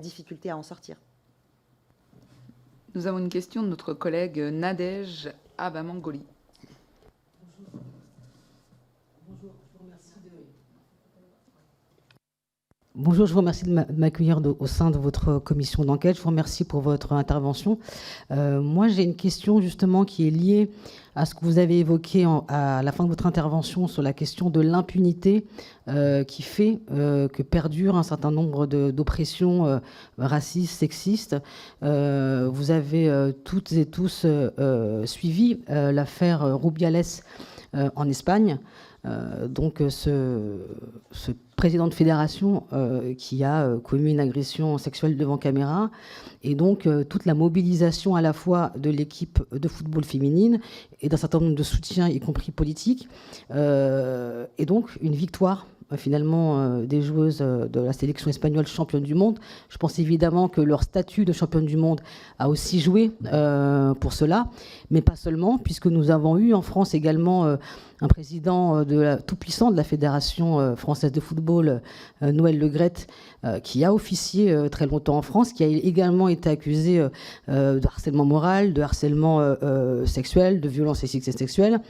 difficulté à en sortir. Nous avons une question de notre collègue Nadège Abamangoli. Bonjour, je vous remercie de m'accueillir au sein de votre commission d'enquête. Je vous remercie pour votre intervention. Moi, j'ai une question justement qui est liée à ce que vous avez évoqué à la fin de votre intervention sur la question de l'impunité qui fait que perdure un certain nombre d'oppressions racistes, sexistes. Vous avez toutes et tous suivi l'affaire Rubiales en Espagne. Donc ce président de fédération qui a commis une agression sexuelle devant caméra, et donc toute la mobilisation à la fois de l'équipe de football féminine et d'un certain nombre de soutiens, y compris politiques, et donc une victoire finalement des joueuses de la sélection espagnole championne du monde. Je pense évidemment que leur statut de championne du monde a aussi joué pour cela, mais pas seulement, puisque nous avons eu en France également un président tout-puissant de la Fédération française de football, Noël Le Graët, qui a officié très longtemps en France, qui a également été accusé de harcèlement moral, de harcèlement sexuel, de violence sexuelle.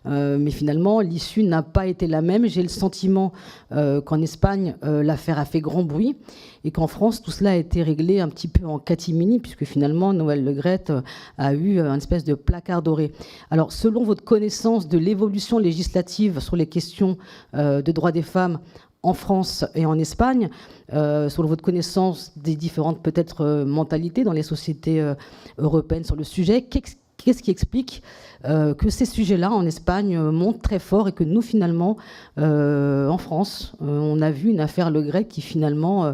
Mais finalement, l'issue n'a pas été la même. J'ai le sentiment qu'en Espagne, l'affaire a fait grand bruit et qu'en France, tout cela a été réglé un petit peu en catimini, puisque finalement, Noël Le Graët a eu une espèce de placard doré. Alors, selon votre connaissance de l'évolution législative sur les questions de droits des femmes en France et en Espagne, selon votre connaissance des différentes peut-être mentalités dans les sociétés européennes sur le sujet, qu'est-ce qui explique que ces sujets-là en Espagne montent très fort et que nous finalement en France on a vu une affaire Le Graët qui finalement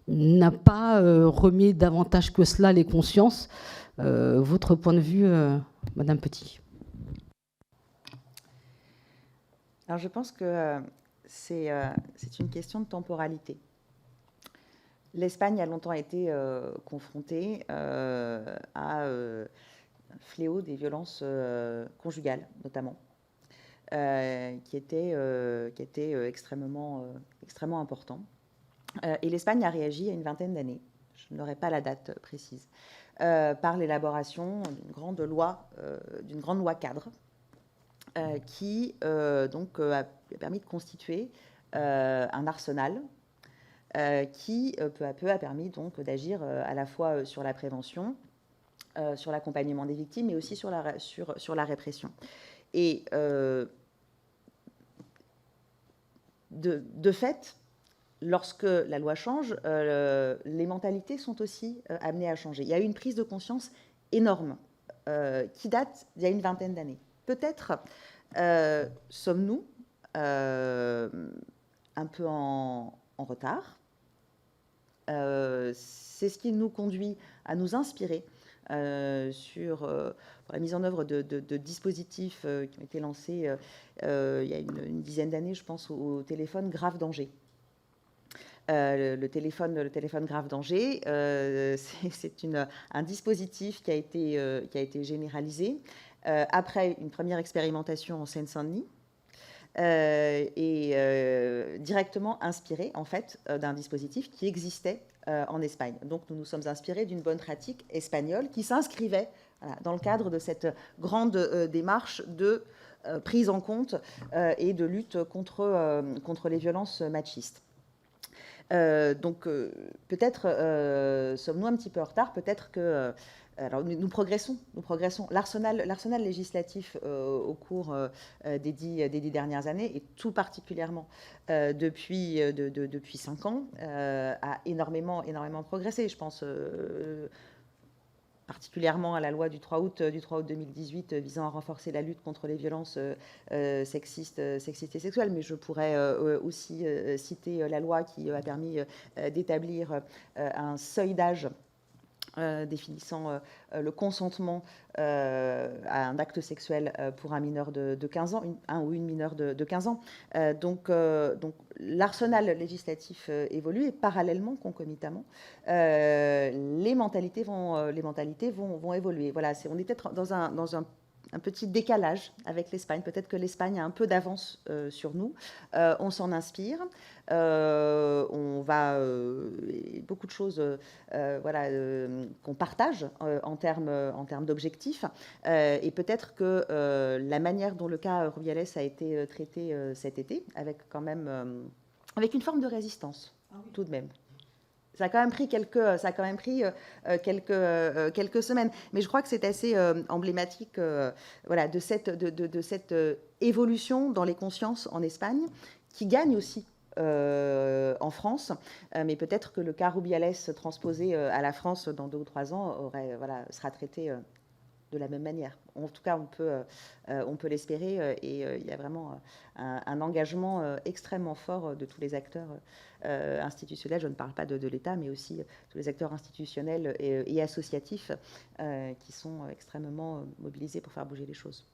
n'a pas remis davantage que cela les consciences. Votre point de vue, Madame Petit? Alors je pense que c'est une question de temporalité. L'Espagne a longtemps été confrontée à un fléau des violences conjugales, notamment, qui était extrêmement important. Et l'Espagne a réagi il y a une vingtaine d'années, je n'aurai pas la date précise, par l'élaboration d'une grande loi cadre, qui donc a permis de constituer un arsenal qui, peu à peu, a permis donc d'agir à la fois sur la prévention, sur l'accompagnement des victimes, mais aussi sur la répression. Et de fait, lorsque la loi change, les mentalités sont aussi amenées à changer. Il y a eu une prise de conscience énorme qui date d'il y a une vingtaine d'années. Peut-être sommes-nous un peu en retard. C'est ce qui nous conduit à nous inspirer sur la mise en œuvre de dispositifs qui ont été lancés il y a une dizaine d'années, je pense, au téléphone grave danger. Le téléphone grave danger, c'est un dispositif qui a été généralisé après une première expérimentation en Seine-Saint-Denis et directement inspiré en fait d'un dispositif qui existait en Espagne. Donc nous nous sommes inspirés d'une bonne pratique espagnole qui s'inscrivait dans le cadre de cette grande démarche de prise en compte et de lutte contre les violences machistes. Donc peut-être sommes-nous un petit peu en retard, peut-être que alors nous progressons. L'arsenal législatif au cours des 10 dernières années, et tout particulièrement depuis 5 ans, a énormément progressé. Je pense particulièrement à la loi du 3 août 2018 visant à renforcer la lutte contre les violences sexistes et sexuelles. Mais je pourrais aussi citer la loi qui a permis d'établir un seuil d'âge définissant le consentement à un acte sexuel pour un mineur de 15 ans, un ou une mineure de 15 ans. Donc l'arsenal législatif évolue et parallèlement, concomitamment, les mentalités vont évoluer. Voilà, on est peut-être dans un un petit décalage avec l'Espagne. Peut-être que l'Espagne a un peu d'avance sur nous. On s'en inspire. On va beaucoup de choses voilà, qu'on partage en termes d'objectifs. Et peut-être que la manière dont le cas Rubiales a été traité cet été, avec quand même avec une forme de résistance, tout de même. Ça a quand même pris quelques semaines, mais je crois que c'est assez emblématique, voilà, de cette évolution dans les consciences en Espagne, qui gagne aussi en France, mais peut-être que le cas Rubiales transposé à la France dans 2 ou 3 ans sera traité de la même manière. En tout cas, on peut l'espérer, et il y a vraiment un engagement extrêmement fort de tous les acteurs institutionnels. Je ne parle pas de l'État, mais aussi tous les acteurs institutionnels et associatifs qui sont extrêmement mobilisés pour faire bouger les choses.